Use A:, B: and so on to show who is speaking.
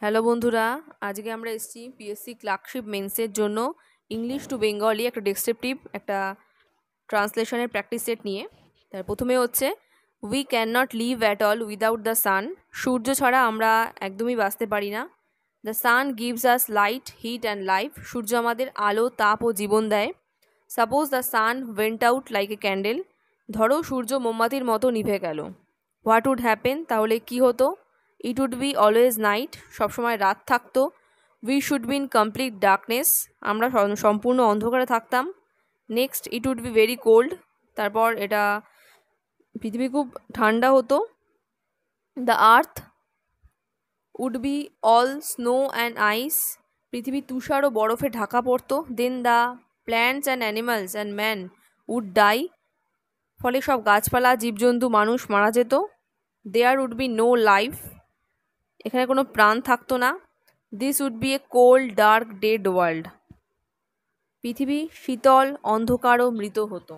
A: Hello বন্ধুরা, আজকে আমরা এসেছি পিএসসি ক্লার্কশিপ মেন্সের জন্য ইংলিশ টু বেঙ্গলি একটা ডেসক্রিপটিভ একটা ট্রান্সলেশনের প্র্যাকটিস সেট নিয়ে। তার প্রথমে হচ্ছে we can not live at all without the sun. সূর্য ছাড়া আমরা একদমই বাঁচতে পারি না। The sun gives us light, heat and life. সূর্য আমাদের আলো, তাপ ও জীবন দেয়। Suppose the sun went out like a candle. ধরো সূর্য মোমবাতির মতো নিভে গেল। হোয়াট উড হ্যাপেন, তাহলে কি হতো? It would be always night, সবসময় রাত থাকতো। We should be in complete darkness, আমরা সম্পূর্ণ অন্ধকারে থাকতাম। Next, it would be very cold, তারপর এটা পৃথিবী খুব ঠান্ডা হতো। The earth would be all snow and ice, পৃথিবী তুষার ও বরফে ঢাকা পড়তো। Then the plants and animals and man would die, ফলে সব গাছপালা, জীবজন্তু, মানুষ মারা যেত। There would be no life, এখানে কোনো প্রাণ থাকতো না। This would be a cold dark dead world, পৃথিবী শীতল, অন্ধকার ও মৃত হতো।